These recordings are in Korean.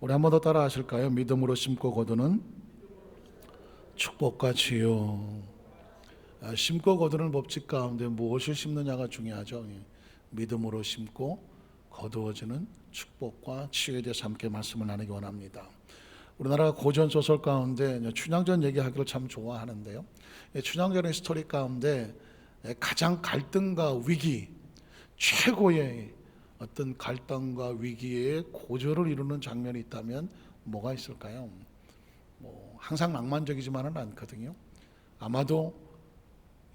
우리 한 번 더 따라 하실까요? 믿음으로 심고 거두는 축복과 치유. 심고 거두는 법칙 가운데 무엇을 심느냐가 중요하죠. 믿음으로 심고 거두어지는 축복과 치유에 대해서 함께 말씀을 나누기 원합니다. 우리나라 고전 소설 가운데 춘향전 얘기하기를 참 좋아하는데요. 춘향전의 스토리 가운데 가장 갈등과 위기, 최고의 어떤 갈등과 위기의 고조를 이루는 장면이 있다면 뭐가 있을까요? 항상 낭만적이지만은 않거든요. 아마도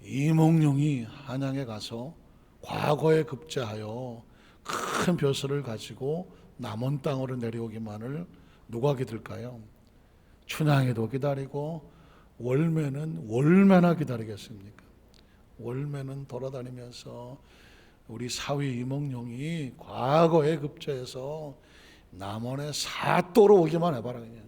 이몽룡이 한양에 가서 과거에 급제하여 큰 벼슬을 가지고 남원 땅으로 내려오기만을 누가 기다릴까요? 춘향이도 기다리고 월매는 얼마나 기다리겠습니까? 월매는 돌아다니면서 우리 사위 이몽룡이 과거에 급제해서 남원에 사또로 오기만 해봐라. 그냥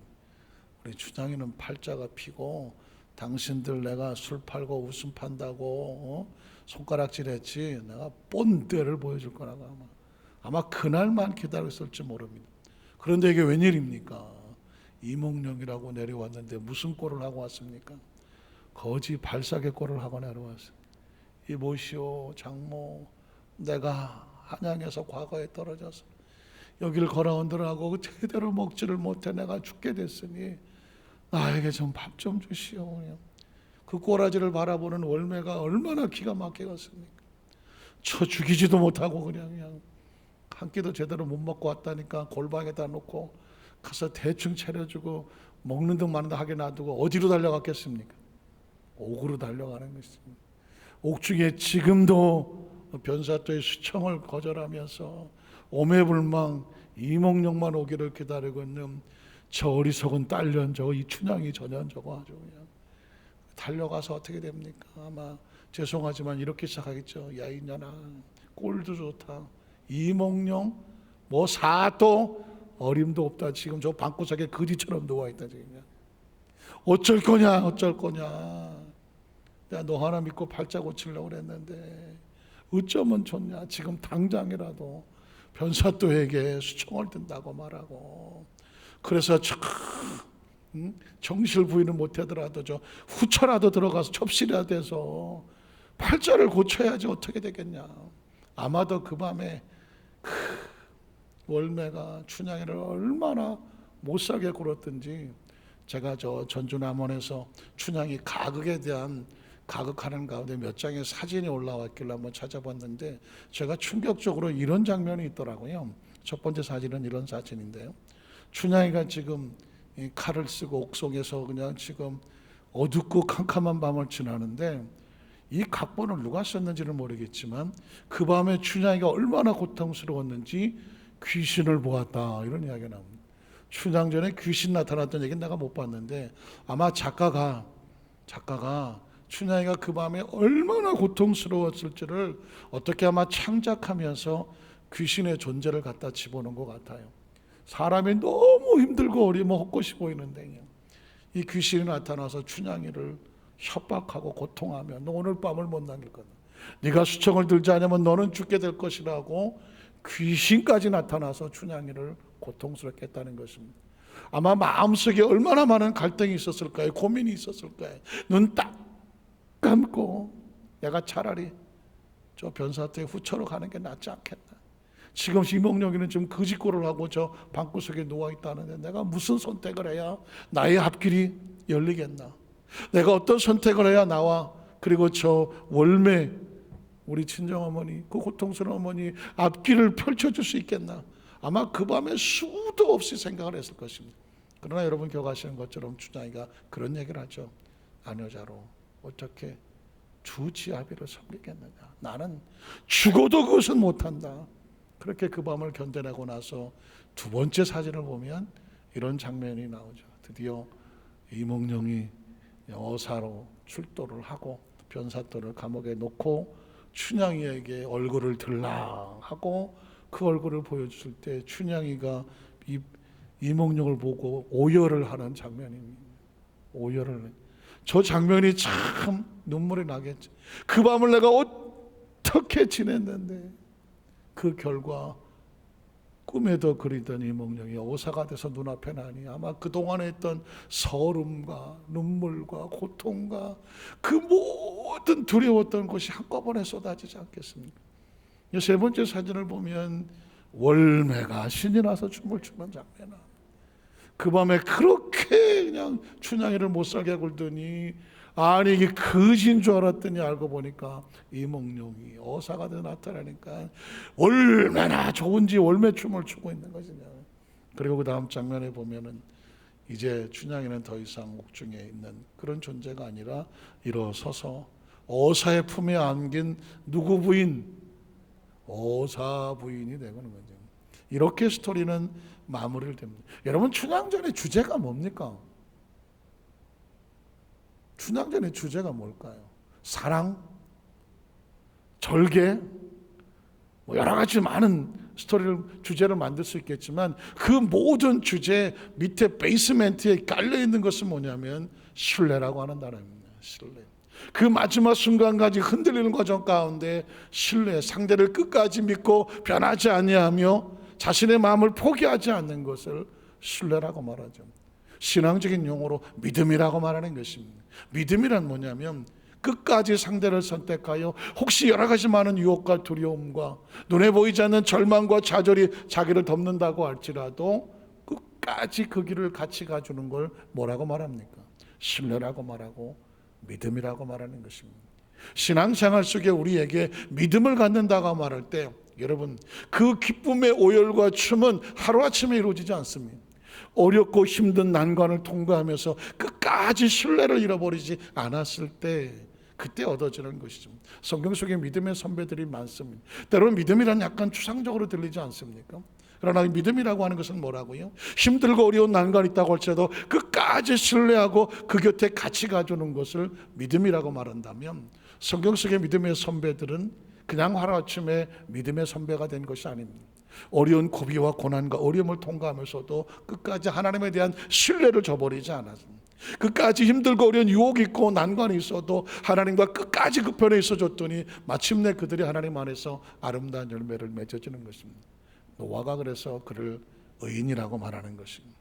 우리 춘향이는 팔자가 피고 당신들 내가 술 팔고 웃음 판다고 손가락질했지 내가 본때를 보여줄 거라고 아마 그날만 기다리고 있을지 모릅니다. 그런데 이게 웬일입니까? 이몽룡이라고 내려왔는데 무슨 꼴을 하고 왔습니까? 거지 발사계 꼴을 하고 내려왔습니다. 이보시오 장모, 내가 한양에서 과거에 떨어져서 여기를 걸어온들하고 제대로 먹지를 못해 내가 죽게 됐으니 나에게 좀 밥 좀 주시오. 그 꼬라지를 바라보는 월매가 얼마나 기가 막히겠습니까? 쳐 죽이지도 못하고 그냥 한 끼도 제대로 못 먹고 왔다니까 골방에다 놓고 가서 대충 차려주고 먹는 듯 마는 듯 하게 놔두고 어디로 달려갔겠습니까? 옥으로 달려가는 것입니다. 옥중에 지금도 변사또의 수청을 거절하면서 오매불망 이몽룡만 오기를 기다리고 있는 저 어리석은 딸년 저거 이 춘향이 전년 저거 아주 그냥 달려가서 어떻게 됩니까? 아마 죄송하지만 이렇게 시작하겠죠. 야 이년아 꼴도 좋다. 이몽룡 뭐 사또 어림도 없다. 지금 저 방구석에 거지처럼 누워있다. 지금 어쩔 거냐 어쩔 거냐. 내가 너 하나 믿고 팔자 고치려고 그랬는데 어쩌면 좋냐. 지금 당장이라도 변사또에게 수청을 든다고 말하고 그래서 정실 부인을 못하더라도 저 후처라도 들어가서 접시라도 해서 팔자를 고쳐야지 어떻게 되겠냐. 아마도 그 밤에 월매가 춘향이를 얼마나 못살게 굴었든지 제가 저 전주남원에서 춘향이 가극에 대한 가극하는 가운데 몇 장의 사진이 올라왔길래 한번 찾아봤는데 제가 충격적으로 이런 장면이 있더라고요. 첫 번째 사진은 이런 사진인데요. 춘향이가 지금 이 칼을 쓰고 옥속에서 그냥 지금 어둡고 캄캄한 밤을 지나는데 이 각본을 누가 썼는지는 모르겠지만 그 밤에 춘향이가 얼마나 고통스러웠는지 귀신을 보았다 이런 이야기가 나옵니다. 춘향전에 귀신 나타났던 얘기는 내가 못 봤는데 아마 작가가 춘향이가 그 밤에 얼마나 고통스러웠을지를 어떻게 아마 창작하면서 귀신의 존재를 갖다 집어넣은 것 같아요. 사람이 너무 힘들고 어리면 헛것이 보이는데 이 귀신이 나타나서 춘향이를 협박하고 고통하며 너 오늘 밤을 못 남길 거다. 네가 수청을 들지 않으면 너는 죽게 될 것이라고 귀신까지 나타나서 춘향이를 고통스럽게 했다는 것입니다. 아마 마음속에 얼마나 많은 갈등이 있었을까요? 고민이 있었을까요? 눈 딱 감고 내가 차라리 저 변사또의 후처로 가는 게 낫지 않겠나. 지금 이몽룡이는 지금 거짓골을 하고 저 방구석에 누워있다는데 내가 무슨 선택을 해야 나의 앞길이 열리겠나. 내가 어떤 선택을 해야 나와 그리고 저 월매 우리 친정어머니 그 고통스러운 어머니 앞길을 펼쳐줄 수 있겠나. 아마 그 밤에 수도 없이 생각을 했을 것입니다. 그러나 여러분 기억하시는 것처럼 춘향이가 그런 얘기를 하죠. 아녀자로 어떻게 주지아비를 섬기겠느냐. 나는 죽어도 그것은 못한다. 그렇게 그 밤을 견뎌내고 나서 두 번째 사진을 보면 이런 장면이 나오죠. 드디어 이몽룡이 여사로 출도를 하고 변사또를 감옥에 놓고 춘향이에게 얼굴을 들락하고 그 얼굴을 보여줄 때 춘향이가 이몽룡을 보고 오열을 하는 장면입니다. 오열을. 저 장면이 참 눈물이 나겠죠. 그 밤을 내가 어떻게 지냈는데 그 결과 꿈에도 그리던 이몽룡이 오사가 돼서 눈앞에 나니 아마 그동안에 있던 서름과 눈물과 고통과 그 모든 두려웠던 것이 한꺼번에 쏟아지지 않겠습니까? 세 번째 사진을 보면 월매가 신이 나서 춤을 추는 장면이나 그 밤에 그렇게 그냥 춘향이를 못살게 굴더니 아니 이게 거지인 줄 알았더니 알고 보니까 이몽룡이 어사가 돼 나타나니까 얼마나 좋은지 월매춤을 추고 있는 것이냐. 그리고 그 다음 장면에 보면은 이제 춘향이는 더 이상 옥중에 있는 그런 존재가 아니라 일어서서 어사의 품에 안긴 누구 부인? 어사 부인이 되는 거죠. 이렇게 스토리는 마무리를 됩니다. 여러분 춘향전의 주제가 뭡니까? 춘향전의 주제가 뭘까요? 사랑, 절개, 여러 가지 많은 스토리를 주제를 만들 수 있겠지만 그 모든 주제 밑에 베이스멘트에 깔려 있는 것은 뭐냐면 신뢰라고 하는 단어입니다. 신뢰. 그 마지막 순간까지 흔들리는 과정 가운데 신뢰, 상대를 끝까지 믿고 변하지 아니하며 자신의 마음을 포기하지 않는 것을 신뢰라고 말하죠. 신앙적인 용어로 믿음이라고 말하는 것입니다. 믿음이란 뭐냐면 끝까지 상대를 선택하여 혹시 여러 가지 많은 유혹과 두려움과 눈에 보이지 않는 절망과 좌절이 자기를 덮는다고 할지라도 끝까지 그 길을 같이 가주는 걸 뭐라고 말합니까? 신뢰라고 말하고 믿음이라고 말하는 것입니다. 신앙생활 속에 우리에게 믿음을 갖는다고 말할 때 여러분 그 기쁨의 오열과 춤은 하루아침에 이루어지지 않습니다. 어렵고 힘든 난관을 통과하면서 끝까지 신뢰를 잃어버리지 않았을 때 그때 얻어지는 것이죠. 성경 속에 믿음의 선배들이 많습니다. 때로는 믿음이란 약간 추상적으로 들리지 않습니까? 그러나 믿음이라고 하는 것은 뭐라고요? 힘들고 어려운 난관이 있다고 할지라도 끝까지 신뢰하고 그 곁에 같이 가주는 것을 믿음이라고 말한다면 성경 속의 믿음의 선배들은 그냥 하루아침에 믿음의 선배가 된 것이 아닙니다. 어려운 고비와 고난과 어려움을 통과하면서도 끝까지 하나님에 대한 신뢰를 저버리지 않았습니다. 끝까지 힘들고 어려운 유혹이 있고 난관이 있어도 하나님과 끝까지 그 편에 있어줬더니 마침내 그들이 하나님 안에서 아름다운 열매를 맺어지는 것입니다. 노아가 그래서 그를 의인이라고 말하는 것입니다.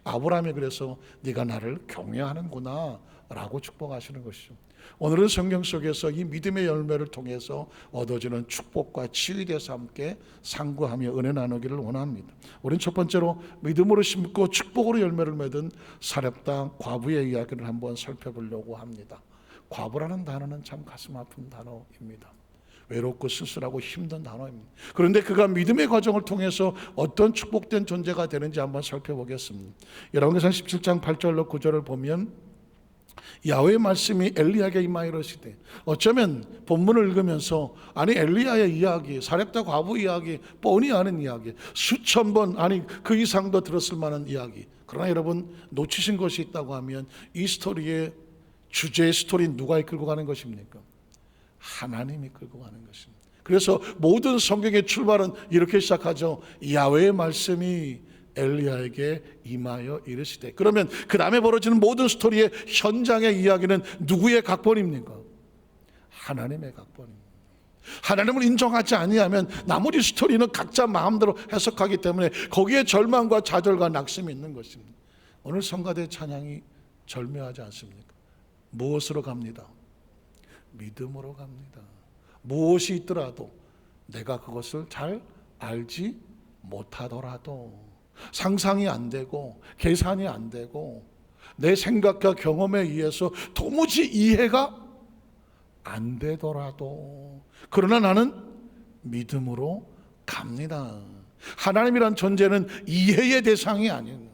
아브라함이 그래서 네가 나를 경외하는구나 라고 축복하시는 것이죠. 오늘은 성경 속에서 이 믿음의 열매를 통해서 얻어지는 축복과 치유에 대해서 함께 상고하며 은혜 나누기를 원합니다. 우리는 첫 번째로 믿음으로 심고 축복으로 열매를 맺은 사렙다 과부의 이야기를 한번 살펴보려고 합니다. 과부라는 단어는 참 가슴 아픈 단어입니다. 외롭고 쓸쓸하고 힘든 단어입니다. 그런데 그가 믿음의 과정을 통해서 어떤 축복된 존재가 되는지 한번 살펴보겠습니다. 열왕기상 17장 8절로 9절을 보면 야훼의 말씀이 엘리야에게 임하여 이르시되, 어쩌면 본문을 읽으면서 아니 엘리야의 이야기, 사렙다 과부 이야기, 뻔히 아는 이야기, 수천 번 아니 그 이상도 들었을 만한 이야기. 그러나 여러분 놓치신 것이 있다고 하면 이 스토리의 주제의 스토리는 누가 이끌고 가는 것입니까? 하나님이 끌고 가는 것입니다. 그래서 모든 성경의 출발은 이렇게 시작하죠. 야훼의 말씀이 엘리야에게 임하여 이르시되. 그러면 그 다음에 벌어지는 모든 스토리의 현장의 이야기는 누구의 각본입니까? 하나님의 각본입니다. 하나님을 인정하지 아니하면 나머지 스토리는 각자 마음대로 해석하기 때문에 거기에 절망과 좌절과 낙심이 있는 것입니다. 오늘 성가대 찬양이 절묘하지 않습니까? 무엇으로 갑니다? 믿음으로 갑니다. 무엇이 있더라도 내가 그것을 잘 알지 못하더라도, 상상이 안 되고 계산이 안 되고 내 생각과 경험에 의해서 도무지 이해가 안 되더라도, 그러나 나는 믿음으로 갑니다. 하나님이란 존재는 이해의 대상이 아닌,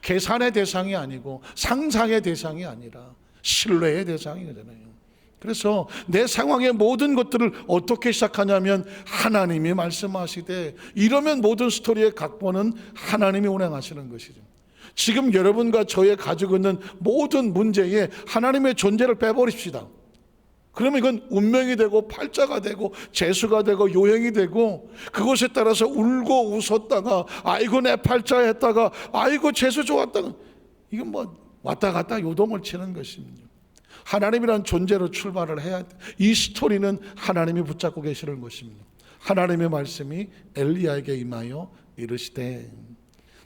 계산의 대상이 아니고 상상의 대상이 아니라 신뢰의 대상이잖아요. 그래서 내 상황의 모든 것들을 어떻게 시작하냐면 하나님이 말씀하시되, 이러면 모든 스토리의 각본은 하나님이 운행하시는 것이죠. 지금 여러분과 저의 가지고 있는 모든 문제에 하나님의 존재를 빼버립시다. 그러면 이건 운명이 되고 팔자가 되고 재수가 되고 요행이 되고, 그것에 따라서 울고 웃었다가 아이고 내 팔자 했다가 아이고 재수 좋았다가, 이건 뭐 왔다 갔다 요동을 치는 것입니다. 하나님이란 존재로 출발을 해야 돼. 이 스토리는 하나님이 붙잡고 계시는 것입니다. 하나님의 말씀이 엘리야에게 임하여 이르시되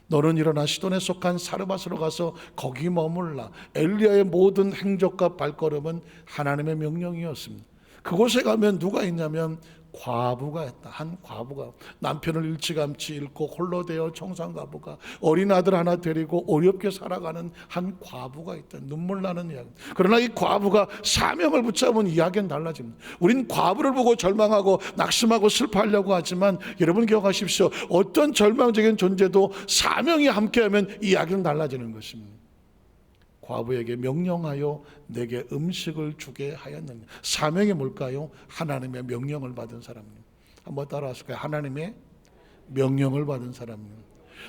너는 일어나 시돈에 속한 사르밧으로 가서 거기 머물라. 엘리야의 모든 행적과 발걸음은 하나님의 명령이었습니다. 그곳에 가면 누가 있냐면 과부가 있다. 한 과부가 남편을 일찌감치 잃고 홀로 되어 청산과부가 어린 아들 하나 데리고 어렵게 살아가는 한 과부가 있다. 눈물 나는 이야기. 그러나 이 과부가 사명을 붙잡은 이야기는 달라집니다. 우린 과부를 보고 절망하고 낙심하고 슬퍼하려고 하지만 여러분 기억하십시오. 어떤 절망적인 존재도 사명이 함께하면 이야기는 달라지는 것입니다. 과부에게 명령하여 내게 음식을 주게 하였느냐. 사명이 뭘까요? 하나님의 명령을 받은 사람입니다. 한번 따라하실까요? 하나님의 명령을 받은 사람입니다.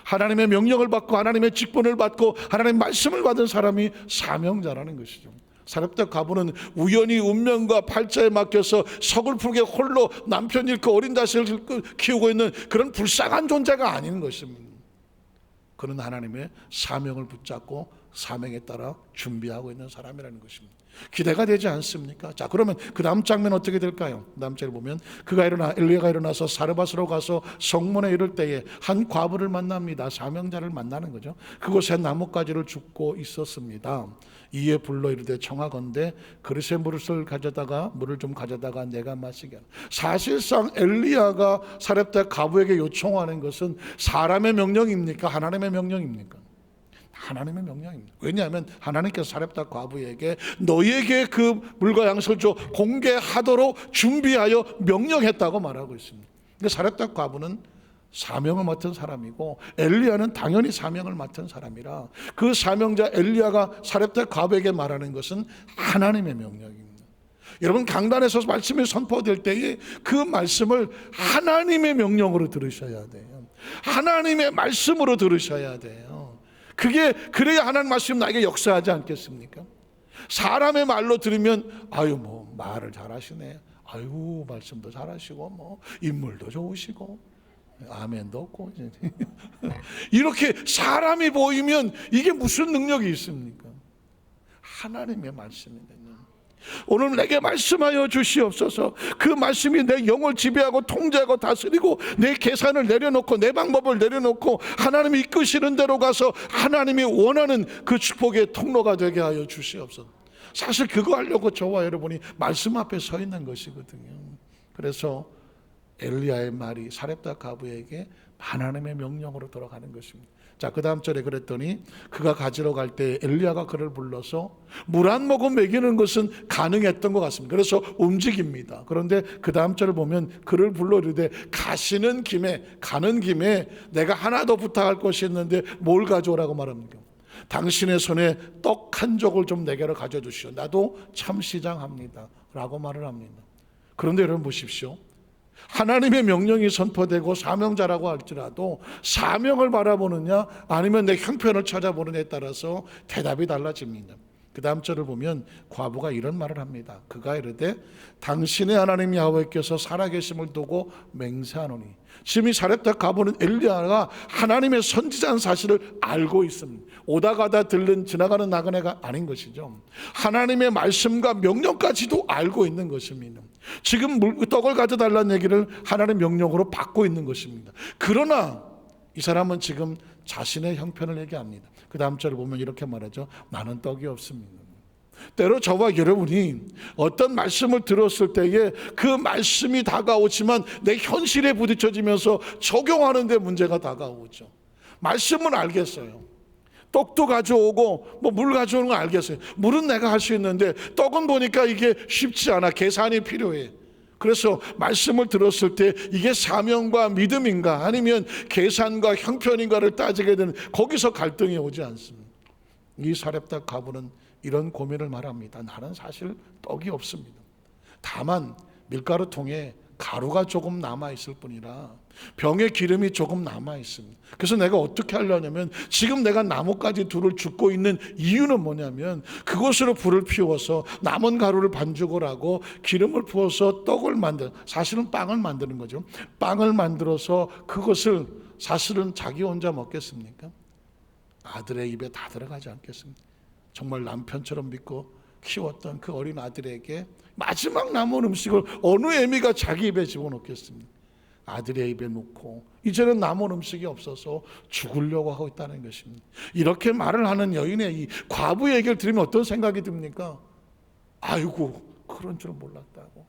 하나님의 명령을 받고 하나님의 직분을 받고 하나님의 말씀을 받은 사람이 사명자라는 것이죠. 사렙다 과부는 우연히 운명과 팔자에 맡겨서 서글프게 홀로 남편 잃고 어린 자식을 키우고 있는 그런 불쌍한 존재가 아닌 것입니다. 그는 하나님의 사명을 붙잡고 사명에 따라 준비하고 있는 사람이라는 것입니다. 기대가 되지 않습니까? 자, 그러면 그 다음 장면 어떻게 될까요? 그 다음 장면 보면 엘리야가 일어나서 사르밧으로 가서 성문에 이를 때에 한 과부를 만납니다. 사명자를 만나는 거죠. 그곳에 나뭇가지를 줍고 있었습니다. 이에 불러 이르되 청하건대 그릇에 물을 좀 가져다가 내가 마시게 하라. 사실상 엘리야가 사렙다 과부에게 요청하는 것은 사람의 명령입니까? 하나님의 명령입니까? 하나님의 명령입니다. 왜냐하면 하나님께서 사렙다 과부에게 너희에게 그 물과 양식을 줘 공개하도록 준비하여 명령했다고 말하고 있습니다. 그러니까 사렙다 과부는 사명을 맡은 사람이고 엘리야는 당연히 사명을 맡은 사람이라 그 사명자 엘리야가 사렙다 과부에게 말하는 것은 하나님의 명령입니다. 여러분 강단에서 말씀이 선포될 때에 그 말씀을 하나님의 명령으로 들으셔야 돼요. 하나님의 말씀으로 들으셔야 돼요. 그래야 하나님 말씀 나에게 역사하지 않겠습니까? 사람의 말로 들으면 뭐 말을 잘하시네. 말씀도 잘하시고 인물도 좋으시고 아멘도 없고 이렇게 사람이 보이면 이게 무슨 능력이 있습니까? 하나님의 말씀입니다. 오늘 내게 말씀하여 주시옵소서. 그 말씀이 내 영을 지배하고 통제하고 다스리고 내 계산을 내려놓고 내 방법을 내려놓고 하나님이 이끄시는 대로 가서 하나님이 원하는 그 축복의 통로가 되게 하여 주시옵소서. 사실 그거 하려고 저와 여러분이 말씀 앞에 서 있는 것이거든요. 그래서 엘리야의 말이 사렙다 과부에게 하나님의 명령으로 돌아가는 것입니다. 자, 그 다음 절에 그랬더니 그가 가지러 갈 때 엘리야가 그를 불러서 물 한 모금 먹이는 것은 가능했던 것 같습니다. 그래서 움직입니다. 그런데 그 다음 절을 보면 그를 불러 이르되 가는 김에 내가 하나 더 부탁할 것이 있는데 뭘 가져오라고 말합니까? 당신의 손에 떡 한 족을 좀 내게로 가져주시오. 나도 참시장합니다 라고 말을 합니다. 그런데 여러분 보십시오. 하나님의 명령이 선포되고 사명자라고 할지라도 사명을 바라보느냐 아니면 내 형편을 찾아보느냐에 따라서 대답이 달라집니다. 그 다음 절을 보면 과부가 이런 말을 합니다. 그가 이르되 당신의 하나님 야훼께서 살아계심을 두고 맹세하노니. 지금 이 사렙다 과부는 엘리야가 하나님의 선지자인 사실을 알고 있습니다. 오다 가다 지나가는 나그네가 아닌 것이죠. 하나님의 말씀과 명령까지도 알고 있는 것입니다. 지금 떡을 가져달라는 얘기를 하나님의 명령으로 받고 있는 것입니다. 그러나 이 사람은 지금 자신의 형편을 얘기합니다. 그 다음 절을 보면 이렇게 말하죠. 나는 떡이 없습니다. 때로 저와 여러분이 어떤 말씀을 들었을 때에 그 말씀이 다가오지만 내 현실에 부딪혀지면서 적용하는 데 문제가 다가오죠. 말씀은 알겠어요. 떡도 가져오고 물 가져오는 거 알겠어요. 물은 내가 할 수 있는데 떡은 보니까 이게 쉽지 않아. 계산이 필요해. 그래서 말씀을 들었을 때 이게 사명과 믿음인가 아니면 계산과 형편인가를 따지게 되는 거기서 갈등이 오지 않습니다. 이 사렙다 과부는 이런 고민을 말합니다. 나는 사실 떡이 없습니다. 다만 밀가루통에 가루가 조금 남아있을 뿐이라 병에 기름이 조금 남아있습니다. 그래서 내가 어떻게 하려냐면 지금 내가 나뭇가지 둘을 줍고 있는 이유는 뭐냐면 그것으로 불을 피워서 남은 가루를 반죽을 하고 기름을 부어서 떡을 사실은 빵을 만드는 거죠. 빵을 만들어서 그것을 사실은 자기 혼자 먹겠습니까? 아들의 입에 다 들어가지 않겠습니까? 정말 남편처럼 믿고 키웠던 그 어린 아들에게 마지막 남은 음식을 어느 애미가 자기 입에 집어넣겠습니까? 아들의 입에 넣고 이제는 남은 음식이 없어서 죽으려고 하고 있다는 것입니다. 이렇게 말을 하는 여인의 이 과부의 얘기를 들으면 어떤 생각이 듭니까? 아이고, 그런 줄 몰랐다고.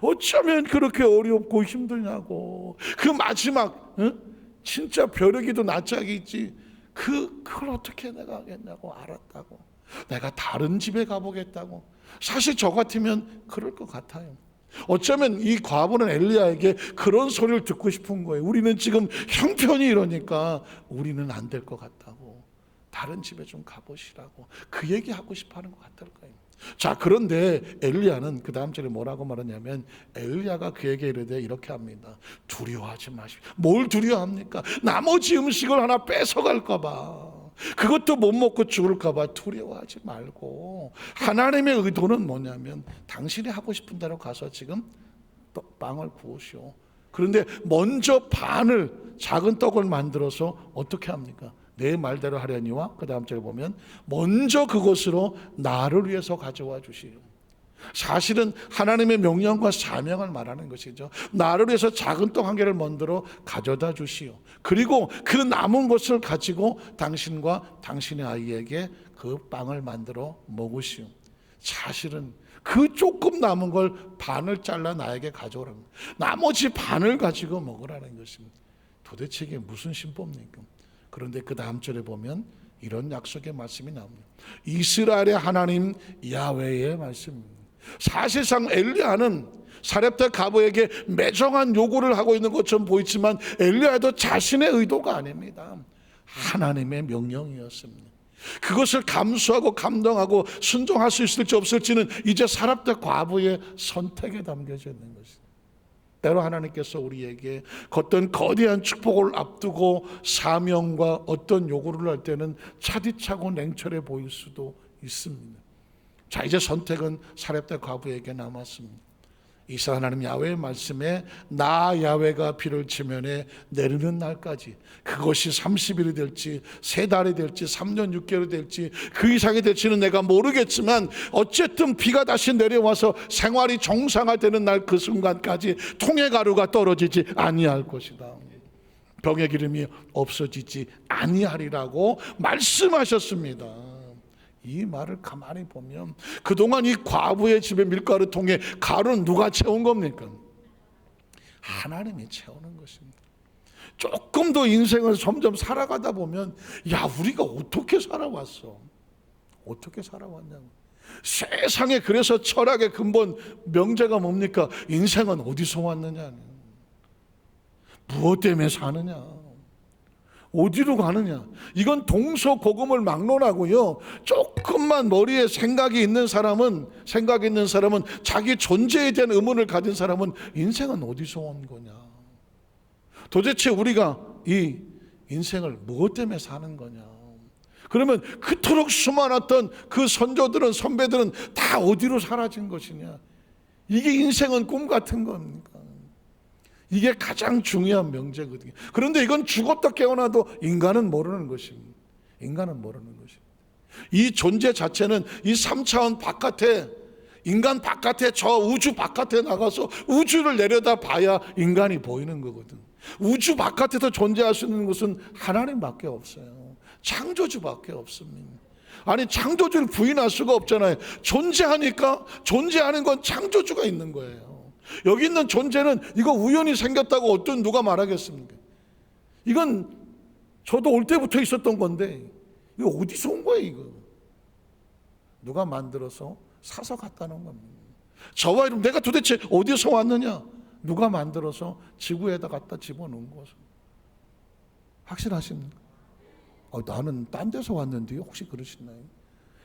어쩌면 그렇게 어렵고 힘드냐고. 그 마지막 진짜 벼르기도 낯짝이 있지. 그걸 어떻게 내가 하겠냐고 알았다고. 내가 다른 집에 가보겠다고. 사실 저 같으면 그럴 것 같아요. 어쩌면 이 과부는 엘리야에게 그런 소리를 듣고 싶은 거예요. 우리는 지금 형편이 이러니까 우리는 안 될 것 같다고. 다른 집에 좀 가보시라고. 그 얘기하고 싶어 하는 것 같을 거예요. 자, 그런데 엘리야는 그 다음 절에 뭐라고 말하냐면, 엘리야가 그에게 이르되 이렇게 합니다. 두려워하지 마십시오. 뭘 두려워합니까? 나머지 음식을 하나 뺏어갈까 봐, 그것도 못 먹고 죽을까 봐 두려워하지 말고, 하나님의 의도는 뭐냐면 당신이 하고 싶은 대로 가서 지금 빵을 구우시오. 그런데 먼저 반을, 작은 떡을 만들어서 어떻게 합니까? 내 말대로 하려니와 그 다음 절에 보면 먼저 그곳으로 나를 위해서 가져와 주시오. 사실은 하나님의 명령과 사명을 말하는 것이죠. 나를 위해서 작은 떡 한 개를 만들어 가져다 주시오. 그리고 그 남은 것을 가지고 당신과 당신의 아이에게 그 빵을 만들어 먹으시오. 사실은 그 조금 남은 걸 반을 잘라 나에게 가져오라는 거예요. 나머지 반을 가지고 먹으라는 것입니다. 도대체 이게 무슨 신법입니까? 그런데 그 다음 절에 보면 이런 약속의 말씀이 나옵니다. 이스라엘의 하나님 야훼의 말씀입니다. 사실상 엘리야는 사렙다 과부에게 매정한 요구를 하고 있는 것처럼 보이지만 엘리야도 자신의 의도가 아닙니다. 하나님의 명령이었습니다. 그것을 감수하고 감동하고 순종할 수 있을지 없을지는 이제 사렙다 과부의 선택에 담겨져 있는 것입니다. 때로 하나님께서 우리에게 어떤 거대한 축복을 앞두고 사명과 어떤 요구를 할 때는 차디차고 냉철해 보일 수도 있습니다. 자, 이제 선택은 사렙다 과부에게 남았습니다. 이스라엘 하나님 야훼의 말씀에 나 야훼가 비를 지면에 내리는 날까지, 그것이 30일이 될지 3달이 될지 3년 6개월이 될지 그 이상이 될지는 내가 모르겠지만 어쨌든 비가 다시 내려와서 생활이 정상화되는 날 그 순간까지 통의 가루가 떨어지지 아니할 것이다. 병의 기름이 없어지지 아니하리라고 말씀하셨습니다. 이 말을 가만히 보면 그동안 이 과부의 집에 밀가루통에 가루는 누가 채운 겁니까? 하나님이 채우는 것입니다. 조금 더 인생을 점점 살아가다 보면, 야, 우리가 어떻게 살아왔어? 어떻게 살아왔냐고. 세상에 그래서 철학의 근본 명제가 뭡니까? 인생은 어디서 왔느냐, 무엇 때문에 사느냐, 어디로 가느냐. 이건 동서고금을 막론하고요, 조금만 머리에 생각이 있는 사람은 자기 존재에 대한 의문을 가진 사람은 인생은 어디서 온 거냐, 도대체 우리가 이 인생을 무엇 때문에 사는 거냐. 그러면 그토록 수많았던 그 선조들은, 선배들은 다 어디로 사라진 것이냐. 이게 인생은 꿈 같은 겁니까? 이게 가장 중요한 명제거든요. 그런데 이건 죽었다 깨어나도 인간은 모르는 것입니다. 인간은 모르는 것입니다. 이 존재 자체는 이 3차원 바깥에, 인간 바깥에, 저 우주 바깥에 나가서 우주를 내려다 봐야 인간이 보이는 거거든. 우주 바깥에서 존재할 수 있는 것은 하나님밖에 없어요. 창조주밖에 없습니다. 아니, 창조주를 부인할 수가 없잖아요. 존재하니까, 존재하는 건 창조주가 있는 거예요. 여기 있는 존재는 이거 우연히 생겼다고 어떤 누가 말하겠습니까? 이건 저도 올 때부터 있었던 건데, 이거 어디서 온 거예요? 이거 누가 만들어서 사서 갖다 놓은 겁니다. 저와 여러분, 내가 도대체 어디서 왔느냐? 누가 만들어서 지구에다 갖다 집어넣은 것을. 확실하십니까? 나는 딴 데서 왔는데요, 혹시 그러시나요?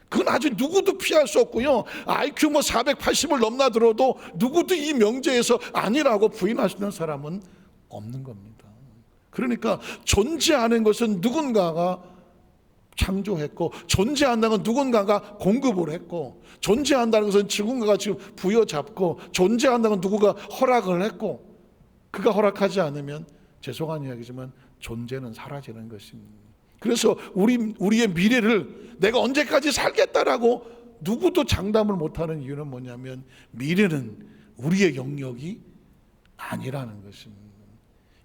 그건 아주 누구도 피할 수 없고요, IQ 480을 넘나들어도 누구도 이 명제에서 아니라고 부인하시는 사람은 없는 겁니다. 그러니까 존재하는 것은 누군가가 창조했고, 존재한다는 건 누군가가 공급을 했고, 존재한다는 것은 누군가가 지금 부여잡고, 존재한다는 건 누구가 허락을 했고, 그가 허락하지 않으면 죄송한 이야기지만 존재는 사라지는 것입니다. 그래서 우리의 미래를 내가 언제까지 살겠다라고 누구도 장담을 못하는 이유는 뭐냐면, 미래는 우리의 영역이 아니라는 것입니다.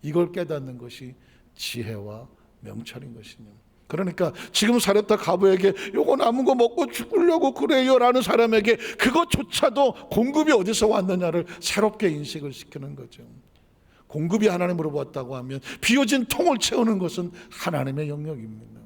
이걸 깨닫는 것이 지혜와 명철인 것이냐. 그러니까 지금 사렙다 과부에게 요거 남은 거 먹고 죽으려고 그래요 라는 사람에게 그것조차도 공급이 어디서 왔느냐를 새롭게 인식을 시키는 거죠. 공급이 하나님으로 왔다고 하면 비어진 통을 채우는 것은 하나님의 영역입니다.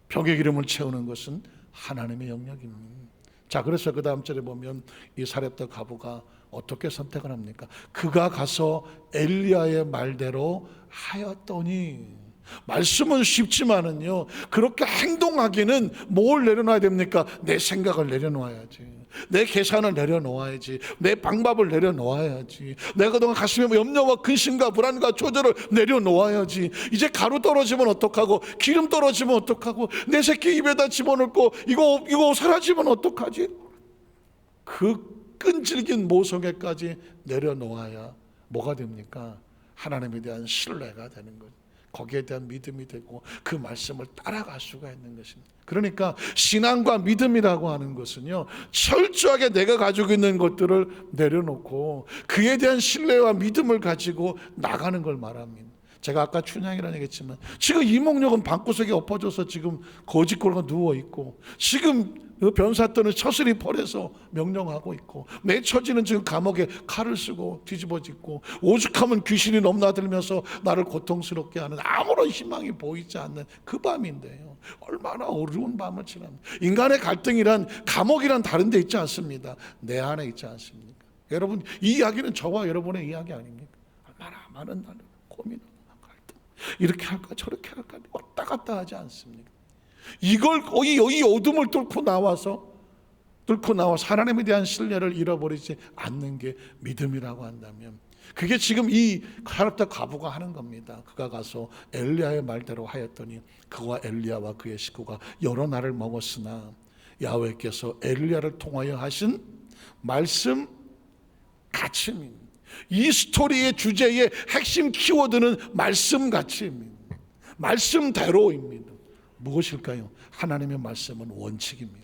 병의 기름을 채우는 것은 하나님의 영역입니다. 자, 그래서 그 다음 절에 보면 이 사렙다 과부가 어떻게 선택을 합니까? 그가 가서 엘리야의 말대로 하였더니. 말씀은 쉽지만은요, 그렇게 행동하기는 뭘 내려놔야 됩니까? 내 생각을 내려놓아야지, 내 계산을 내려놓아야지, 내 방법을 내려놓아야지, 내가 그동안 가슴에 염려와 근심과 불안과 조절을 내려놓아야지. 이제 가루 떨어지면 어떡하고, 기름 떨어지면 어떡하고, 내 새끼 입에다 집어넣고 이거 사라지면 어떡하지? 그 끈질긴 모성애까지 내려놓아야 뭐가 됩니까? 하나님에 대한 신뢰가 되는 거죠. 거기에 대한 믿음이 되고 그 말씀을 따라갈 수가 있는 것입니다. 그러니까 신앙과 믿음이라고 하는 것은요, 철저하게 내가 가지고 있는 것들을 내려놓고 그에 대한 신뢰와 믿음을 가지고 나가는 걸 말합니다. 제가 아까 춘향이라는 얘기했지만 지금 이몽룡은 방구석에 엎어져서 지금 거짓골가 누워있고, 지금 변사 떠는 처슬이 벌에서 명령하고 있고, 내 처지는 지금 감옥에 칼을 쓰고 뒤집어지고, 오죽하면 귀신이 넘나들면서 나를 고통스럽게 하는 아무런 희망이 보이지 않는 그 밤인데요, 얼마나 어려운 밤을 지납니다. 인간의 갈등이란 감옥이란 다른 데 있지 않습니다. 내 안에 있지 않습니까? 여러분, 이 이야기는 저와 여러분의 이야기 아닙니까? 얼마나 많은 나를 고민하고 갈등, 이렇게 할까 저렇게 할까 왔다 갔다 하지 않습니까? 이걸 이 어둠을 뚫고 나와서 하나님에 대한 신뢰를 잃어버리지 않는 게 믿음이라고 한다면, 그게 지금 이 사렙다 과부가 하는 겁니다. 그가 가서 엘리야의 말대로 하였더니 그와 엘리야와 그의 식구가 여러 날을 먹었으나 야훼께서 엘리야를 통하여 하신 말씀 가치입니다. 이 스토리의 주제의 핵심 키워드는 말씀 가치입니다. 말씀대로입니다. 무엇일까요? 하나님의 말씀은 원칙입니다.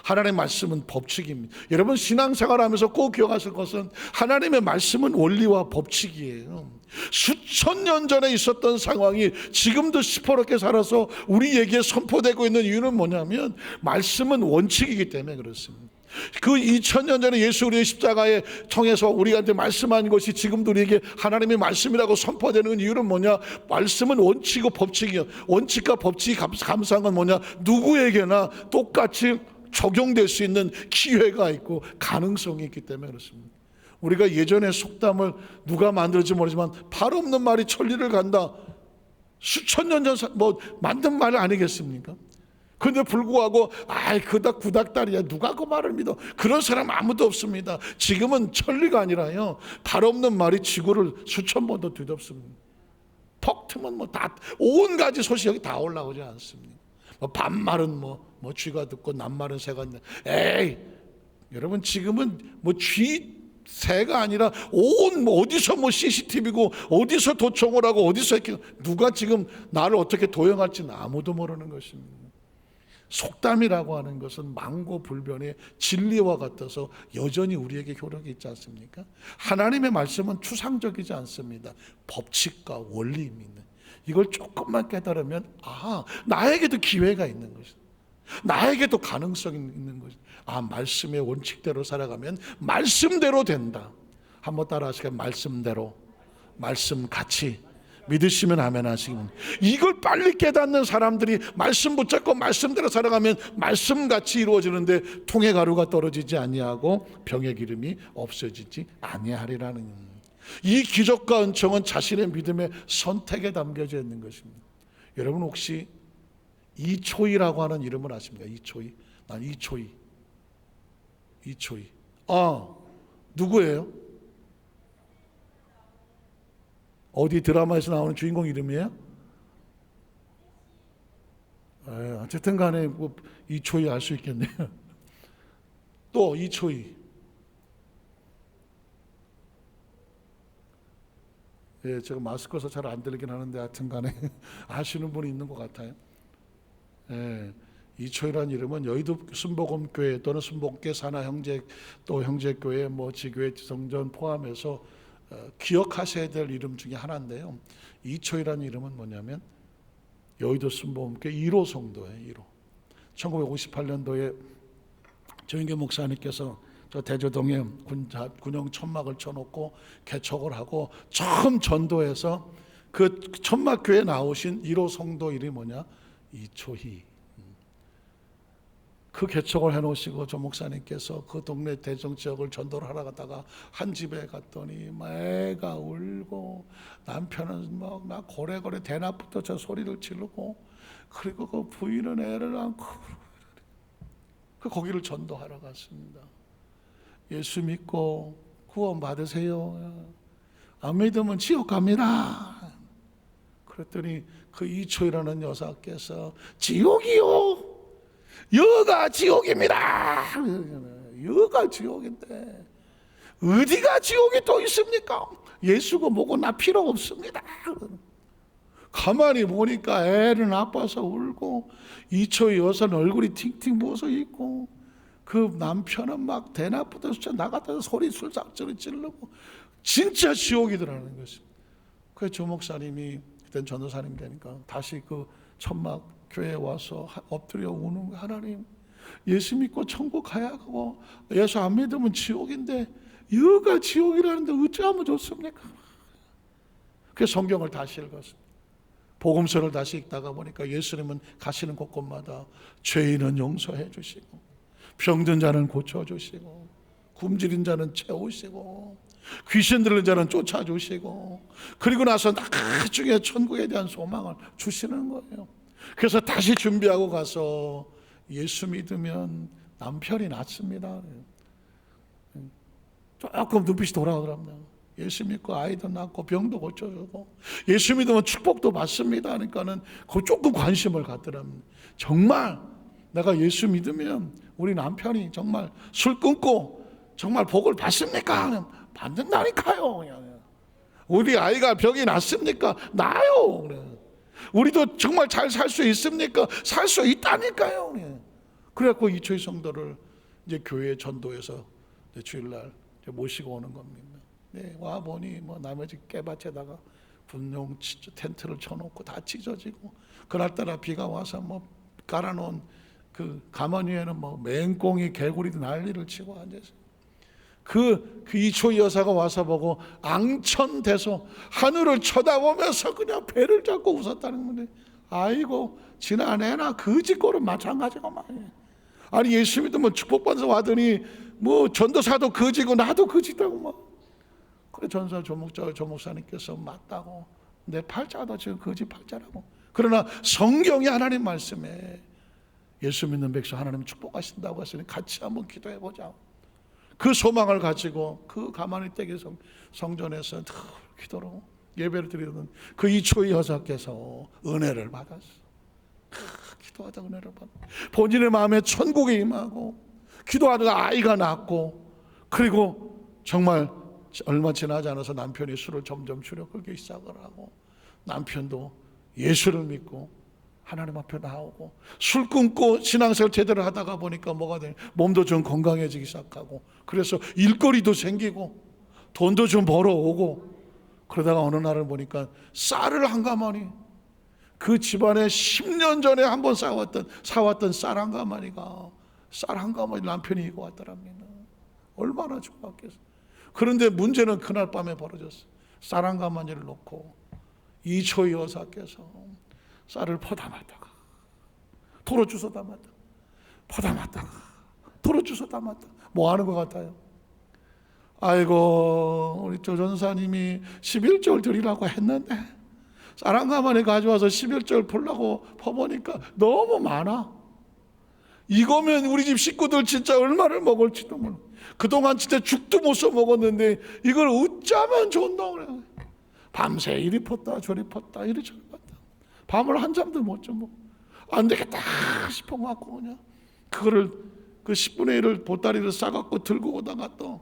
하나님의 말씀은 법칙입니다. 여러분, 신앙생활하면서 꼭 기억하실 것은 하나님의 말씀은 원리와 법칙이에요. 수천 년 전에 있었던 상황이 지금도 시퍼렇게 살아서 우리에게 선포되고 있는 이유는 뭐냐면 말씀은 원칙이기 때문에 그렇습니다. 그 2000년 전에 예수 우리의 십자가에 통해서 우리한테 말씀한 것이 지금도 우리에게 하나님의 말씀이라고 선포되는 이유는 뭐냐? 말씀은 원칙이고 법칙이요. 원칙과 법칙이 감사한 건 뭐냐? 누구에게나 똑같이 적용될 수 있는 기회가 있고 가능성이 있기 때문에 그렇습니다. 우리가 예전에 속담을 누가 만들었지 모르지만 발 없는 말이 천리를 간다, 수천 년 전 만든 말 아니겠습니까? 그런데 불구하고 그닥 구닥다리야, 누가 그 말을 믿어? 그런 사람 아무도 없습니다. 지금은 천리가 아니라요, 발 없는 말이 지구를 수천 번도 뒤덮습니다. 턱 트면 다 온가지 소식이 다 올라오지 않습니까? 반말은 쥐가 듣고 남말은 새가 듣는. 여러분, 지금은 새가 아니라 어디서 CCTV고 어디서 도청을 하고 어디서 누가 지금 나를 어떻게 도용할지는 아무도 모르는 것입니다. 속담이라고 하는 것은 망고불변의 진리와 같아서 여전히 우리에게 효력이 있지 않습니까? 하나님의 말씀은 추상적이지 않습니다. 법칙과 원리입니다. 이걸 조금만 깨달으면 나에게도 기회가 있는 것이다, 나에게도 가능성이 있는 것이다. 말씀의 원칙대로 살아가면 말씀대로 된다. 한번 따라 하시겠어요? 말씀대로, 말씀같이. 믿으시면 아멘 하시면, 이걸 빨리 깨닫는 사람들이 말씀 붙잡고 말씀대로 살아가면 말씀같이 이루어지는데 통의 가루가 떨어지지 아니하고 병의 기름이 없어지지 아니하리라는, 이 기적과 은총은 자신의 믿음의 선택에 담겨져 있는 것입니다. 여러분, 혹시 이초희라고 하는 이름을 아십니까? 이초희. 난 이초희. 누구예요? 어디 드라마에서 나오는 주인공 이름이에요? 어쨌든 간에 이초희 알 수 있겠네요. 또 이초희. 제가 마스크에서 잘 안 들리긴 하는데 하여튼 간에 아시는 분이 있는 것 같아요. 이초희라는 이름은 여의도 순복음교회 또는 순복음교회 산하 형제 또 형제교회 지교회 지성전 포함해서 기억하셔야 될 이름 중에 하나인데요. 이초희라는 이름은 뭐냐면 여의도 순복음교회 1호 성도예요. 1호. 1958년도에 정인교 목사님께서 저 대저동에 군용 천막을 쳐놓고 개척을 하고 처음 전도해서 그 천막교회에 나오신 1호 성도 이름이 뭐냐? 이초희. 그 개척을 해놓으시고 조 목사님께서 그 동네 대정 지역을 전도를 하러 가다가 한 집에 갔더니 막 애가 울고 남편은 막 고래고래 대낮부터 저 소리를 지르고 그리고 그 부인은 애를 안고 그 거기를 전도하러 갔습니다. 예수 믿고 구원 받으세요. 안 믿으면 지옥 갑니다. 그랬더니 그 이초희라는 여사께서 지옥이요? 여가 지옥입니다. 여가 지옥인데 어디가 지옥이 또 있습니까? 예수가 뭐고 나 필요 없습니다. 가만히 보니까 애는 아파서 울고 이초희 여사는 얼굴이 팅팅 부어서 있고 그 남편은 막 대낮부터 나갔다 소리 술삭소리 찌르고 진짜 지옥이더라는 것입니다. 그래서 조 목사님이 그땐 전도사님 되니까 다시 그 천막 교회에 와서 엎드려 우는 거예요. 하나님, 예수 믿고 천국 가야 하고 예수 안 믿으면 지옥인데 여가 지옥이라는데 어찌하면 좋습니까? 그래서 성경을 다시 읽었습니다. 복음서를 다시 읽다가 보니까 예수님은 가시는 곳곳마다 죄인은 용서해 주시고 병든 자는 고쳐주시고 굶주린 자는 채우시고 귀신 들린 자는 쫓아주시고 그리고 나서 나중에 천국에 대한 소망을 주시는 거예요. 그래서 다시 준비하고 가서 예수 믿으면 남편이 낫습니다. 조금 눈빛이 돌아오더랍니다. 예수 믿고 아이도 낳고 병도 고쳐주고 예수 믿으면 축복도 받습니다. 그러니까는 그 조금 관심을 갖더랍니다. 정말 내가 예수 믿으면 우리 남편이 정말 술 끊고 정말 복을 받습니까? 받는다니까요. 우리 아이가 병이 낫습니까? 나요. 우리도 정말 잘 살 수 있습니까? 살 수 있다니까요. 그래갖고 이초희 성도를 이제 교회 전도해서 주일날 모시고 오는 겁니다. 네, 와 보니 뭐 남의 집 깨밭에다가 분용 텐트를 쳐놓고 다 찢어지고 그날따라 비가 와서 뭐 깔아놓은 그 가만 위에는 뭐 맹꽁이 개구리도 난리를 치고 앉아서 그 이초희 여사가 와서 보고 앙천대소 하늘을 쳐다보면서 그냥 배를 잡고 웃었다는 건데 아이고 지난해나 거지꼴은 마찬가지고 말이야. 아니 예수 믿으면 축복받아서 와더니 뭐 전도사도 거지고 나도 거지다고 막. 그래 전사 조 목사님께서 맞다고 내 팔자도 지금 거지 팔자라고. 그러나 성경이 하나님 말씀에 예수 믿는 백성 하나님 축복하신다고 했으니 같이 한번 기도해보자. 그 소망을 가지고 그 가만히 댁에 성전에서 기도로 예배를 드리던 그 이초희 여사께서 은혜를 받았어. 기도하다 은혜를 받았어. 본인의 마음에 천국이 임하고 기도하다가 아이가 낳고 그리고 정말 얼마 지나지 않아서 남편이 술을 점점 줄여 끌기 시작을 하고 남편도 예수를 믿고 하나님 앞에 나오고 술 끊고 신앙생활 제대로 하다가 보니까 뭐가 되냐 몸도 좀 건강해지기 시작하고 그래서 일거리도 생기고 돈도 좀 벌어오고 그러다가 어느 날을 보니까 쌀을 한 가마니 그 집안에 10년 전에 한번 사왔던 쌀 한 가마니가 쌀 한 가마니 남편이 이고 왔더랍니다. 얼마나 좋았겠어. 그런데 문제는 그날 밤에 벌어졌어. 쌀 한 가마니를 놓고 이초희 여사께서 쌀을 퍼담았다가 도로 주워 담았다가 퍼담았다가 도로 주워 담았다가 뭐 하는 것 같아요? 아이고 우리 조 전사님이 11절 드리라고 했는데 쌀 한 가마니 가져와서 11절 풀라고 퍼보니까 너무 많아. 이거면 우리 집 식구들 진짜 얼마를 먹을지도 몰라. 그동안 진짜 죽도 못 써 먹었는데 이걸 어쩌면 좋나 그래. 밤새 이리 펐다 저리 펐다 이리 저리 펐다. 밤을 한잠도 못 좀 안 되겠다 싶어갖고 그냥 그거를 그 10분의 1을 보따리를 싸갖고 들고 오다가 또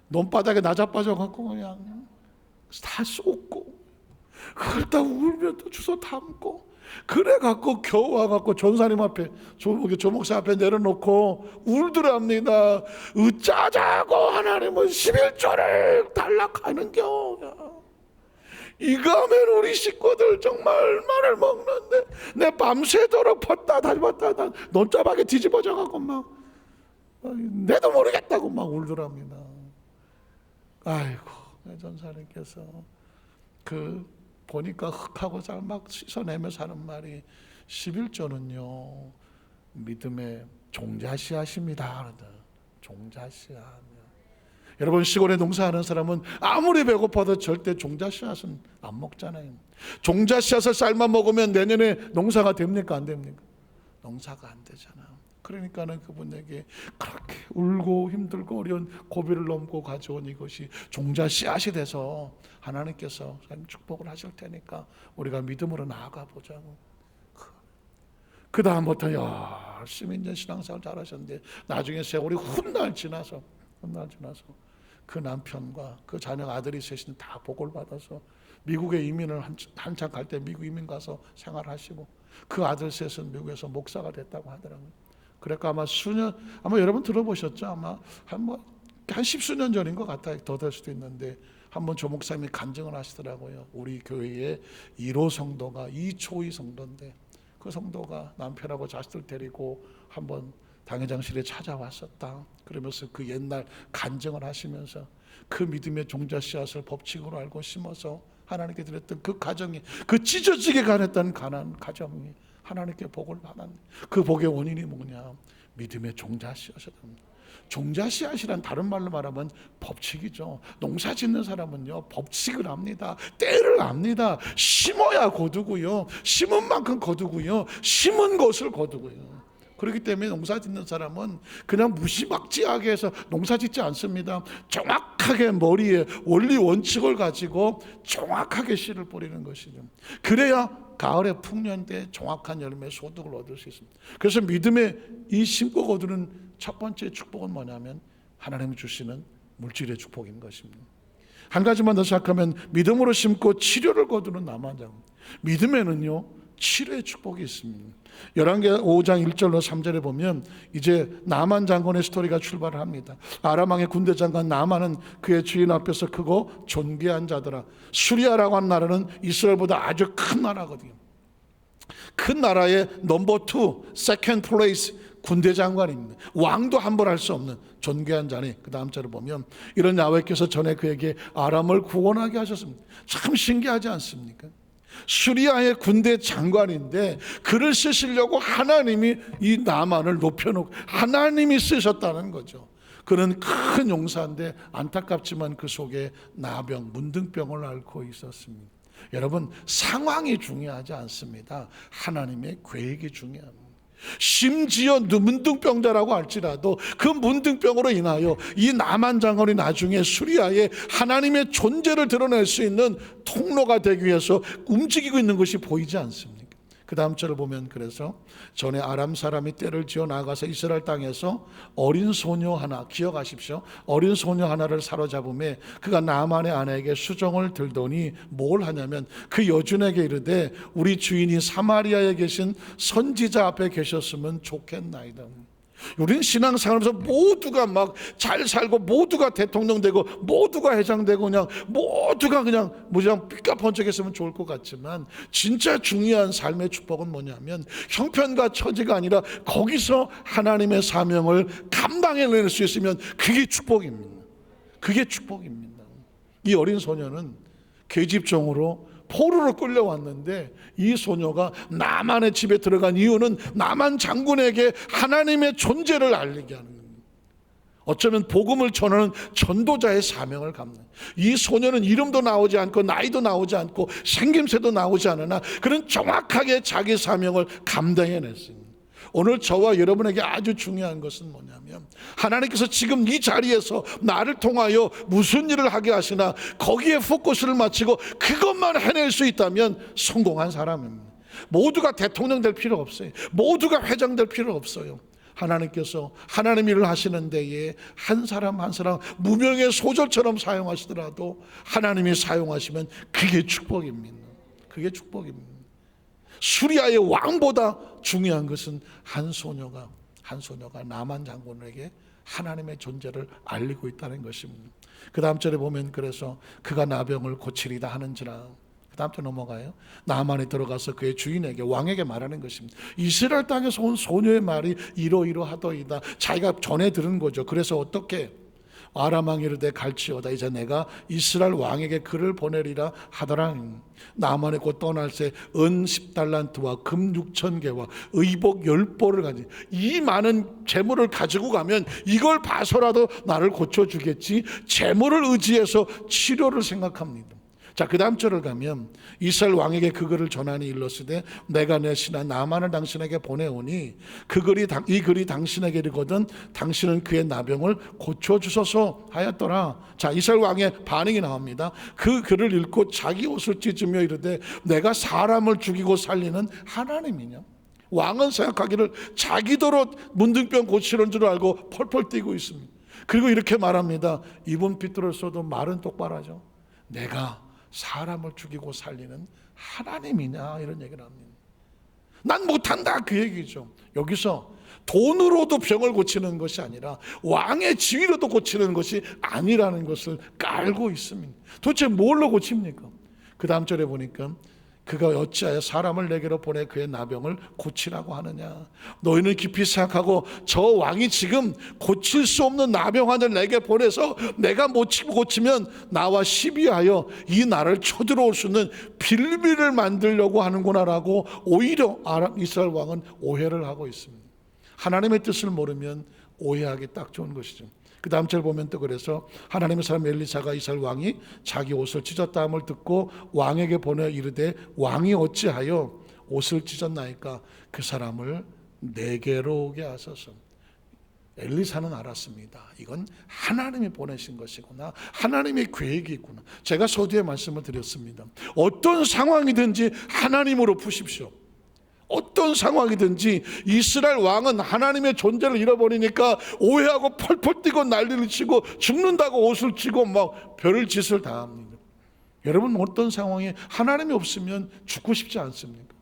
논바닥에 나자빠져갖고 그냥 다 쏟고 그걸 다 울며 또 주워 담고 그래 갖고 겨우 와갖고 전사님 앞에 조목사 앞에 내려놓고 울더랍니다. 어쩌자고 하나님은 11조를 달락하는겨. 이거 하면 우리 식구들 정말 얼마를 먹는데 내 밤새도록 뻗다 다시 뻗다 논자박에 뒤집어져 갖고 막 내도 모르겠다고 막 울더랍니다. 아이고, 전사님께서 보니까 흑하고 막 씻어내며 사는 말이 11조는요 믿음의 종자씨앗입니다. 종자씨앗. 여러분, 시골에 농사하는 사람은 아무리 배고파도 절대 종자씨앗은 안 먹잖아요. 종자씨앗을 삶아 먹으면 내년에 농사가 됩니까 안 됩니까? 농사가 안 되잖아. 그러니까는 그분에게 그렇게 울고 힘들고 어려운 고비를 넘고 가져온 이것이 종자씨앗이 돼서 하나님께서 축복을 하실 테니까 우리가 믿음으로 나아가 보자고. 그 다음부터 열심히 이제 신앙생활 잘하셨는데 나중에 세월이 훗날 지나서 그 남편과 그 자녀 아들이 셋이 다 복을 받아서 미국에 이민을 한참 갈 때 미국 이민 가서 생활하시고 그 아들 셋은 미국에서 목사가 됐다고 하더라고요. 그러니까 아마 여러분 들어보셨죠? 아마 한 십수년 전인 것 같아요. 더 될 수도 있는데 한번 조 목사님이 간증을 하시더라고요. 우리 교회에 1호 성도가 2초의 성도인데 그 성도가 남편하고 자식들 데리고 한번 당회장실에 찾아왔었다. 그러면서 그 옛날 간증을 하시면서 그 믿음의 종자씨앗을 법칙으로 알고 심어서 하나님께 드렸던 그 가정이, 그 찢어지게 가냈던 가난 가정이 하나님께 복을 받았네. 그 복의 원인이 뭐냐? 믿음의 종자씨앗이다. 종자씨앗이란 다른 말로 말하면 법칙이죠. 농사 짓는 사람은요 법칙을 압니다. 때를 압니다. 심어야 거두고요, 심은 만큼 거두고요, 심은 것을 거두고요. 그렇기 때문에 농사 짓는 사람은 그냥 무시막지하게 해서 농사 짓지 않습니다. 정확하게 머리에 원리 원칙을 가지고 정확하게 씨를 뿌리는 것이죠. 그래야 가을에 풍년 때 정확한 열매 소득을 얻을 수 있습니다. 그래서 믿음의 이 심고 거두는 첫 번째 축복은 뭐냐면 하나님이 주시는 물질의 축복인 것입니다. 한 가지만 더 시작하면 믿음으로 심고 치료를 거두는 나만장. 믿음에는요 치료의 축복이 있습니다. 열왕기하 5장 1절로 3절에 보면 이제 나만 장군의 스토리가 출발을 합니다. 아람 왕의 군대 장관 나만은 그의 주인 앞에서 크고 존귀한 자더라. 수리아라고 하는 나라는 이스라엘보다 아주 큰 나라거든요. 큰 나라의 넘버 2, 세컨드 플레이스 군대 장관입니다. 왕도 함부로 할 수 없는 존귀한 자니 그 다음 절을 보면 이런 야훼께서 전에 그에게 아람을 구원하게 하셨습니다. 참 신기하지 않습니까? 수리아의 군대 장관인데 그를 쓰시려고 하나님이 이 나만을 높여놓고 하나님이 쓰셨다는 거죠. 그는 큰 용사인데 안타깝지만 그 속에 나병, 문둥병을 앓고 있었습니다. 여러분, 상황이 중요하지 않습니다. 하나님의 계획이 중요합니다. 심지어 문둥병자라고 할지라도 그 문둥병으로 인하여 이 나만 장군이 나중에 수리아에 하나님의 존재를 드러낼 수 있는 통로가 되기 위해서 움직이고 있는 것이 보이지 않습니까? 그 다음 절을 보면 그래서 전에 아람 사람이 떼를 지어 나가서 이스라엘 땅에서 어린 소녀 하나, 기억하십시오. 어린 소녀 하나를 사로잡음에 그가 나만의 아내에게 수정을 들더니 뭘 하냐면 그 여준에게 이르되 우리 주인이 사마리아에 계신 선지자 앞에 계셨으면 좋겠나이다. 우리는 신앙생활하면서 모두가 막 잘 살고 모두가 대통령 되고 모두가 회장 되고 그냥 모두가 그냥 삐까번쩍했으면 좋을 것 같지만 진짜 중요한 삶의 축복은 뭐냐면 형편과 처지가 아니라 거기서 하나님의 사명을 감당해낼 수 있으면 그게 축복입니다. 그게 축복입니다. 이 어린 소녀는 계집종으로 포로로 끌려왔는데 이 소녀가 나만의 집에 들어간 이유는 나만 장군에게 하나님의 존재를 알리게 하는 겁니다. 어쩌면 복음을 전하는 전도자의 사명을 감는, 이 소녀는 이름도 나오지 않고 나이도 나오지 않고 생김새도 나오지 않으나 그는 정확하게 자기 사명을 감당해냈습니다. 오늘 저와 여러분에게 아주 중요한 것은 뭐냐면 하나님께서 지금 이 자리에서 나를 통하여 무슨 일을 하게 하시나 거기에 포커스를 맞추고 그것만 해낼 수 있다면 성공한 사람입니다. 모두가 대통령 될 필요 없어요. 모두가 회장 될 필요 없어요. 하나님께서 하나님 일을 하시는 데에 한 사람 한 사람 무명의 소절처럼 사용하시더라도 하나님이 사용하시면 그게 축복입니다. 그게 축복입니다. 수리아의 왕보다 중요한 것은 한 소녀가 나만 장군에게 하나님의 존재를 알리고 있다는 것입니다. 그 다음 절에 보면 그래서 그가 나병을 고치리다 하는지라. 그 다음 절 넘어가요. 나만이 들어가서 그의 주인에게 왕에게 말하는 것입니다. 이스라엘 땅에서 온 소녀의 말이 이러이러하더이다. 자기가 전해 들은 거죠. 그래서 어떻게 아람 왕이 이르되 갈지어다. 이제 내가 이스라엘 왕에게 그를 보내리라 하더라. 나만이 곧 떠날 새 은 10달란트와 금 6,000개와 의복 10벌을 가진 이 많은 재물을 가지고 가면 이걸 봐서라도 나를 고쳐주겠지. 재물을 의지해서 치료를 생각합니다. 자, 그 다음 절을 가면 이스라엘 왕에게 그 글을 전하니 일렀으되 내가 내 신하 나만을 당신에게 보내오니 이 글이 당신에게 이르거든 당신은 그의 나병을 고쳐주소서 하였더라. 자, 이스라엘 왕의 반응이 나옵니다. 그 글을 읽고 자기 옷을 찢으며 이르되 내가 사람을 죽이고 살리는 하나님이냐. 왕은 생각하기를 자기더러 문둥병 고치는 줄 알고 펄펄 뛰고 있습니다. 그리고 이렇게 말합니다. 입은 비뚤어서도 말은 똑바로 하죠. 내가 사람을 죽이고 살리는 하나님이냐 이런 얘기를 합니다. 난 못한다 그 얘기죠. 여기서 돈으로도 병을 고치는 것이 아니라 왕의 지위로도 고치는 것이 아니라는 것을 깔고 있습니다. 도대체 뭘로 고칩니까? 그 다음 절에 보니까 그가 어찌하여 사람을 내게로 보내 그의 나병을 고치라고 하느냐. 너희는 깊이 생각하고 저 왕이 지금 고칠 수 없는 나병환을 내게 보내서 내가 못 고치면 나와 시비하여 이 나라를 쳐들어올 수 있는 빌미를 만들려고 하는구나라고 오히려 이스라엘 왕은 오해를 하고 있습니다. 하나님의 뜻을 모르면 오해하기 딱 좋은 것이죠. 그 다음 절 보면 또 그래서 하나님의 사람 엘리사가 이스라엘 왕이 자기 옷을 찢었다 함을 듣고 왕에게 보내 이르되 왕이 어찌하여 옷을 찢었나이까 그 사람을 내게로 오게 하소서. 엘리사는 알았습니다. 이건 하나님이 보내신 것이구나. 하나님의 계획이 있구나. 제가 서두에 말씀을 드렸습니다. 어떤 상황이든지 하나님으로 푸십시오. 어떤 상황이든지 이스라엘 왕은 하나님의 존재를 잃어버리니까 오해하고 펄펄 뛰고 난리를 치고 죽는다고 옷을 찢고 막 별을 짓을 다 합니다. 여러분 어떤 상황에 하나님이 없으면 죽고 싶지 않습니까?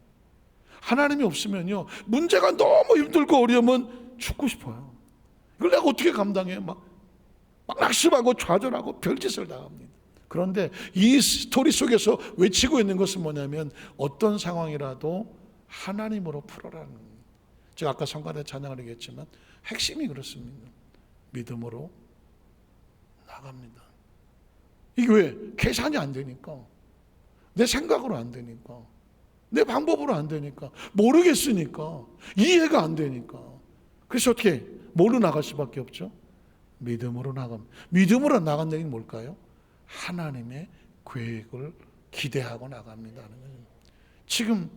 하나님이 없으면요 문제가 너무 힘들고 어려우면 죽고 싶어요. 이걸 내가 어떻게 감당해? 막 낙심하고 좌절하고 별짓을 다 합니다. 그런데 이 스토리 속에서 외치고 있는 것은 뭐냐면 어떤 상황이라도 하나님으로 풀어라는 겁니다. 제가 아까 성가대 찬양을 얘기했지만 핵심이 그렇습니다. 믿음으로 나갑니다. 이게 왜? 계산이 안 되니까, 내 생각으로 안 되니까, 내 방법으로 안 되니까, 모르겠으니까, 이해가 안 되니까. 그래서 어떻게? 뭐로 나갈 수밖에 없죠? 믿음으로 나갑니다. 믿음으로 나간다는 게 뭘까요? 하나님의 계획을 기대하고 나갑니다. 지금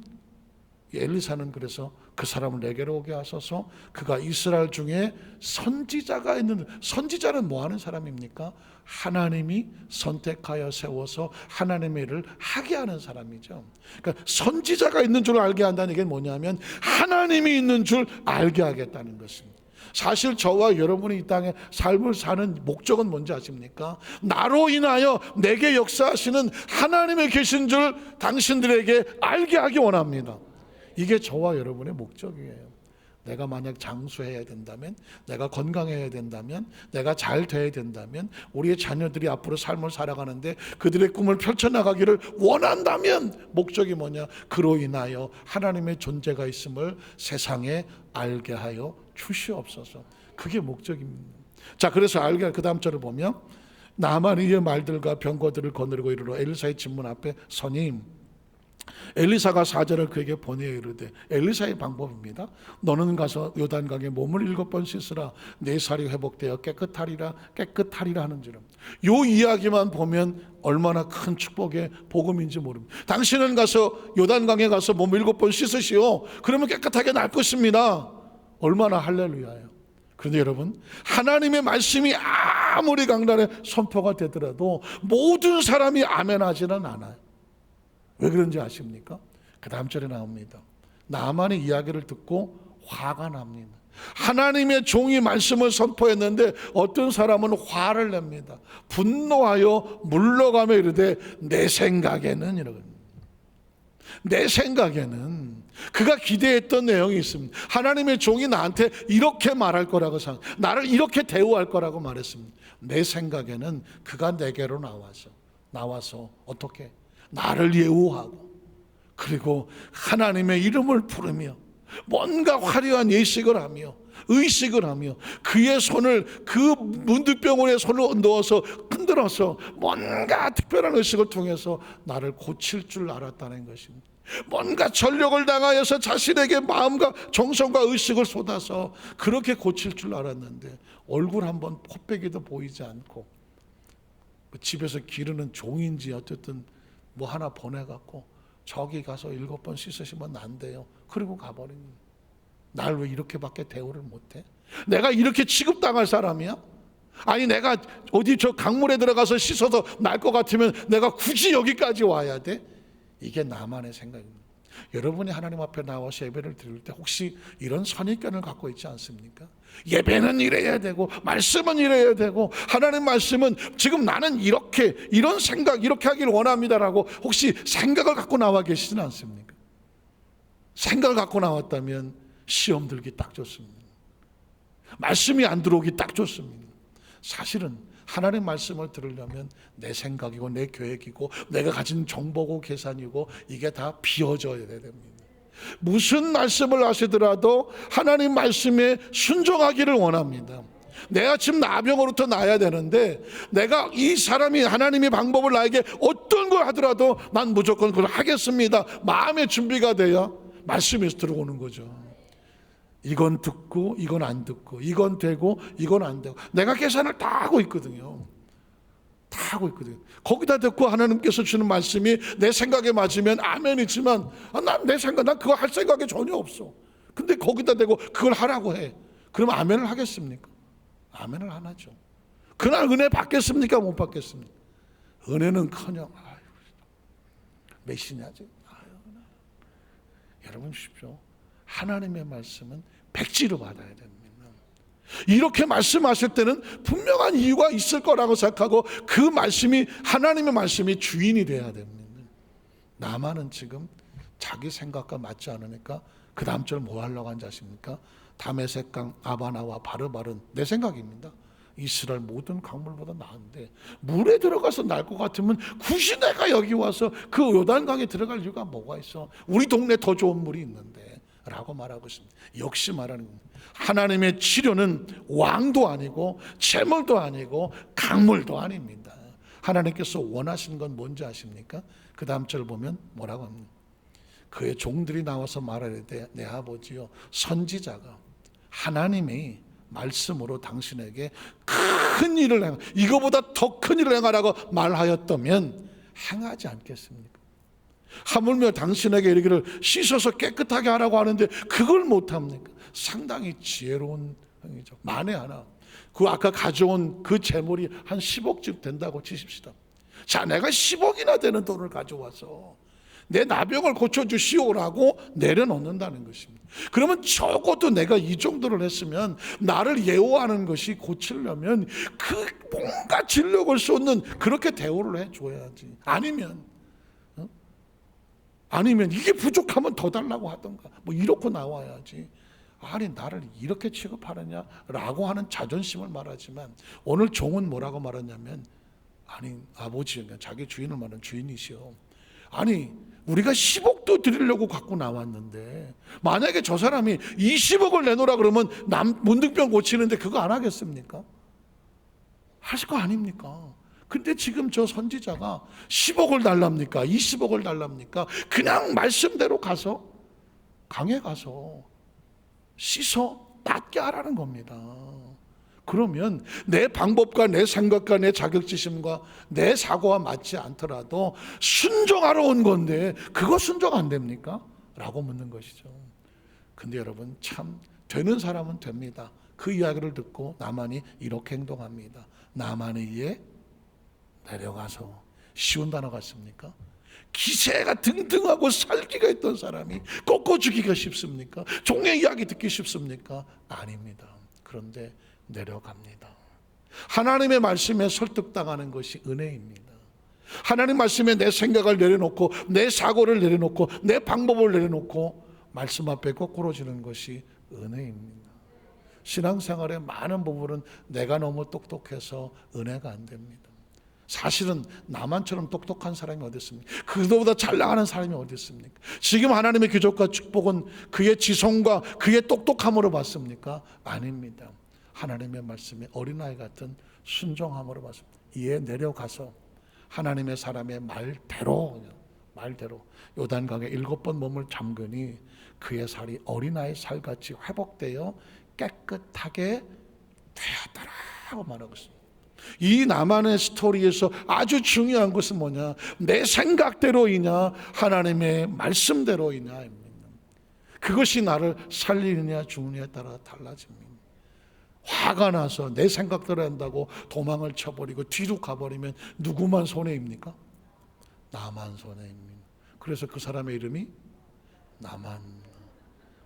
엘리사는 그래서 그 사람을 내게로 오게 하소서. 그가 이스라엘 중에 선지자가 있는, 선지자는 뭐 하는 사람입니까? 하나님이 선택하여 세워서 하나님의 일을 하게 하는 사람이죠. 그러니까 선지자가 있는 줄 알게 한다는 게 뭐냐면 하나님이 있는 줄 알게 하겠다는 것입니다. 사실 저와 여러분이 이 땅에 삶을 사는 목적은 뭔지 아십니까? 나로 인하여 내게 역사하시는 하나님의 계신 줄 당신들에게 알게 하기 원합니다. 이게 저와 여러분의 목적이에요. 내가 만약 장수해야 된다면, 내가 건강해야 된다면, 내가 잘 돼야 된다면, 우리의 자녀들이 앞으로 삶을 살아가는데 그들의 꿈을 펼쳐나가기를 원한다면 목적이 뭐냐? 그로 인하여 하나님의 존재가 있음을 세상에 알게 하여 주시옵소서. 그게 목적입니다. 자, 그래서 알게, 그 다음 절을 보면 나만 이의 말들과 병거들을 거느리고 이르러 엘리사의 집문 앞에 서니 엘리사가 사자를 그에게 보내어 이르되, 엘리사의 방법입니다. 너는 가서 요단강에 몸을 7번 씻으라. 내 살이 회복되어 깨끗하리라 하는지라. 요 이야기만 보면 얼마나 큰 축복의 복음인지 모릅니다. 당신은 가서 요단강에 가서 몸 7번 씻으시오. 그러면 깨끗하게 날 것입니다. 얼마나 할렐루야예요. 그런데 여러분, 하나님의 말씀이 아무리 강단에 선포가 되더라도 모든 사람이 아멘하지는 않아요. 왜 그런지 아십니까? 그 다음 절에 나옵니다. 나만의 이야기를 듣고 화가 납니다. 하나님의 종이 말씀을 선포했는데 어떤 사람은 화를 냅니다. 분노하여 물러가며 이르되 내 생각에는 이러거든요. 내 생각에는 그가 기대했던 내용이 있습니다. 하나님의 종이 나한테 이렇게 말할 거라고 나를 이렇게 대우할 거라고 말했습니다. 내 생각에는 그가 내게로 나와서 어떻게? 나를 예우하고, 그리고 하나님의 이름을 부르며 뭔가 화려한 예식을 하며 의식을 하며 그의 손을 그 문득병원에 손을 넣어서 흔들어서 뭔가 특별한 의식을 통해서 나를 고칠 줄 알았다는 것입니다. 뭔가 전력을 당하여서 자신에게 마음과 정성과 의식을 쏟아서 그렇게 고칠 줄 알았는데 얼굴 한번 코빼기도 보이지 않고 집에서 기르는 종인지 어쨌든 뭐 하나 보내갖고 저기 가서 7번 씻으시면 난대요. 그리고 가버립니다. 날 왜 이렇게밖에 대우를 못해? 내가 이렇게 취급당할 사람이야? 아니 내가 어디 저 강물에 들어가서 씻어서 날 것 같으면 내가 굳이 여기까지 와야 돼? 이게 나만의 생각입니다. 여러분이 하나님 앞에 나와서 예배를 드릴 때 혹시 이런 선입견을 갖고 있지 않습니까? 예배는 이래야 되고 말씀은 이래야 되고 하나님 말씀은 지금 나는 이런 생각 이렇게 하길 원합니다라고 혹시 생각을 갖고 나와 계시진 않습니까? 생각을 갖고 나왔다면 시험 들기 딱 좋습니다. 말씀이 안 들어오기 딱 좋습니다. 사실은 하나님 말씀을 들으려면 내 생각이고 내 계획이고 내가 가진 정보고 계산이고 이게 다 비워져야 됩니다. 무슨 말씀을 하시더라도 하나님 말씀에 순종하기를 원합니다. 내가 지금 나병으로부터 나아야 되는데 내가 이 사람이 하나님의 방법을 나에게 어떤 걸 하더라도 난 무조건 그걸 하겠습니다. 마음의 준비가 돼야 말씀에서 들어오는 거죠. 이건 듣고 이건 안 듣고 이건 되고 이건 안 되고 내가 계산을 다 하고 있거든요. 다 하고 있거든요. 거기다 듣고 하나님께서 주는 말씀이 내 생각에 맞으면 아멘이지만 난 그거 할 생각이 전혀 없어. 근데 거기다 대고 그걸 하라고 해. 그러면 아멘을 하겠습니까? 아멘을 안 하죠. 그날 은혜 받겠습니까? 못 받겠습니까? 은혜는커녕 몇이냐지. 여러분 보십시오. 하나님의 말씀은 백지로 받아야 됩니다. 이렇게 말씀하실 때는 분명한 이유가 있을 거라고 생각하고 그 말씀이 하나님의 말씀이 주인이 돼야 됩니다. 나만은 지금 자기 생각과 맞지 않으니까 그 다음 절 뭐 하려고 한지 아십니까? 다메섹강 아바나와 바르바른 내 생각입니다. 이스라엘 모든 강물보다 나은데 물에 들어가서 날 것 같으면 굳이 내가 여기 와서 그 요단강에 들어갈 이유가 뭐가 있어? 우리 동네 더 좋은 물이 있는데 라고 말하고 있습니다. 역시 말하는 겁니다. 하나님의 치료는 왕도 아니고 재물도 아니고 강물도 아닙니다. 하나님께서 원하시는 건 뭔지 아십니까? 그 다음 절 보면 뭐라고 합니까? 그의 종들이 나와서 말하되 내 아버지요 선지자가 하나님이 말씀으로 당신에게 큰 일을 행하 이거보다 더 큰 일을 행하라고 말하였다면 행하지 않겠습니까? 하물며 당신에게 이르기를 씻어서 깨끗하게 하라고 하는데 그걸 못합니까? 상당히 지혜로운 행위죠. 만에 하나 그 아까 가져온 그 재물이 한 10억쯤 된다고 치십시다. 자, 내가 10억이나 되는 돈을 가져와서 내 나병을 고쳐주시오라고 내려놓는다는 것입니다. 그러면 적어도 내가 이 정도를 했으면 나를 예우하는 것이 고치려면 그 뭔가 진력을 쏟는 그렇게 대우를 해줘야지. 아니면 이게 부족하면 더 달라고 하던가 뭐 이렇게 나와야지. 아니 나를 이렇게 취급하느냐라고 하는 자존심을 말하지만 오늘 종은 뭐라고 말하냐면 아니 아버지 자기 주인을 말하는 주인이시여. 아니 우리가 10억도 드리려고 갖고 나왔는데 만약에 저 사람이 20억을 내놓으라 그러면 문득병 고치는데 그거 안 하겠습니까? 하실 거 아닙니까? 근데 지금 저 선지자가 10억을 달랍니까? 20억을 달랍니까? 그냥 말씀대로 가서 강에 가서 씻어 낫게 하라는 겁니다. 그러면 내 방법과 내 생각과 내 자격지심과 내 사고와 맞지 않더라도 순종하러 온 건데 그거 순종 안 됩니까? 라고 묻는 것이죠. 근데 여러분 참 되는 사람은 됩니다. 그 이야기를 듣고 나만이 이렇게 행동합니다. 나만의 이에 내려가서 쉬운 단어 같습니까? 기세가 등등하고 살기가 있던 사람이 꺾어주기가 쉽습니까? 종의 이야기 듣기 쉽습니까? 아닙니다. 그런데 내려갑니다. 하나님의 말씀에 설득당하는 것이 은혜입니다. 하나님 말씀에 내 생각을 내려놓고 내 사고를 내려놓고 내 방법을 내려놓고 말씀 앞에 거꾸로지는 것이 은혜입니다. 신앙생활의 많은 부분은 내가 너무 똑똑해서 은혜가 안 됩니다. 사실은 나만처럼 똑똑한 사람이 어디 있습니까? 그보다 잘 나가는 사람이 어디 있습니까? 지금 하나님의 기적과 축복은 그의 지성과 그의 똑똑함으로 받습니까? 아닙니다. 하나님의 말씀에 어린아이 같은 순종함으로 받습니다. 이에 내려가서 하나님의 사람의 말대로 요단강에 7번 몸을 잠그니 그의 살이 어린아이 살같이 회복되어 깨끗하게 되었더라고 말하고 있습니다. 이 나만의 스토리에서 아주 중요한 것은 뭐냐? 내 생각대로이냐 하나님의 말씀대로이냐입니다. 그것이 나를 살리느냐 죽느냐에 따라 달라집니다. 화가 나서 내 생각대로 한다고 도망을 쳐버리고 뒤로 가버리면 누구만 손해입니까? 나만 손해입니다. 그래서 그 사람의 이름이 나만.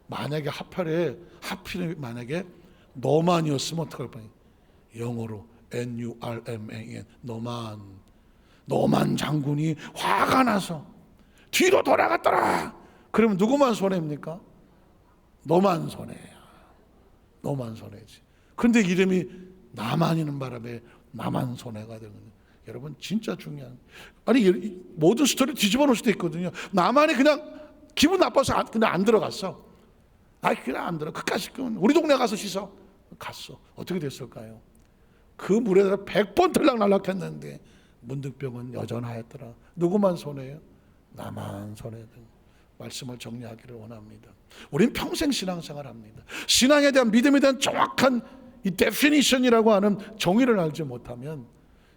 만약에 하필 만약에 너만이었으면 어떡할 뻔해? 영어로 NURMAN, 너만 장군이 화가 나서 뒤로 돌아갔더라. 그러면 누구만 손해입니까? 너만 손해야. 너만 손해지. 그런데 이름이 나만이는 바람에 나만 손해가 되는 거예요. 여러분 진짜 중요한. 아니 모든 스토리 뒤집어 놓을 수도 있거든요. 나만이 그냥 기분 나빠서 그냥 안 들어갔어. 그냥 안 들어. 그까짓 우리 동네 가서 씻어. 갔어. 어떻게 됐을까요? 그 물에다가 100번 들락날락했는데 문득병은 여전하였더라. 누구만 손해요? 나만 손해요. 말씀을 정리하기를 원합니다. 우린 평생 신앙생활 합니다. 신앙에 대한 믿음에 대한 정확한 이 데피니션이라고 하는 정의를 알지 못하면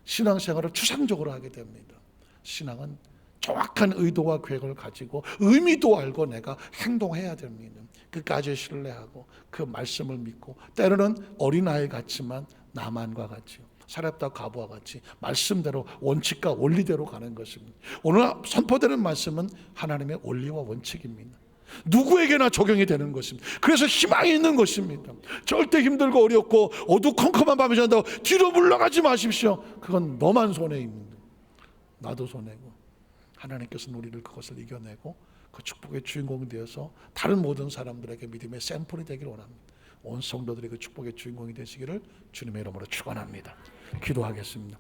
신앙생활을 추상적으로 하게 됩니다. 신앙은 정확한 의도와 계획을 가지고 의미도 알고 내가 행동해야 됩니다. 끝까지 신뢰하고 그 말씀을 믿고 때로는 어린아이 같지만 나만과 같이 사렙다 과부와 같이 말씀대로 원칙과 원리대로 가는 것입니다. 오늘 선포되는 말씀은 하나님의 원리와 원칙입니다. 누구에게나 적용이 되는 것입니다. 그래서 희망이 있는 것입니다. 절대 힘들고 어렵고 어두컴컴한 밤에 잔다고 뒤로 물러가지 마십시오. 그건 너만 손해입니다. 나도 손해고 하나님께서는 우리를 그것을 이겨내고 그 축복의 주인공이 되어서 다른 모든 사람들에게 믿음의 샘플이 되기를 원합니다. 온 성도들이 그 축복의 주인공이 되시기를 주님의 이름으로 축원합니다. 기도하겠습니다.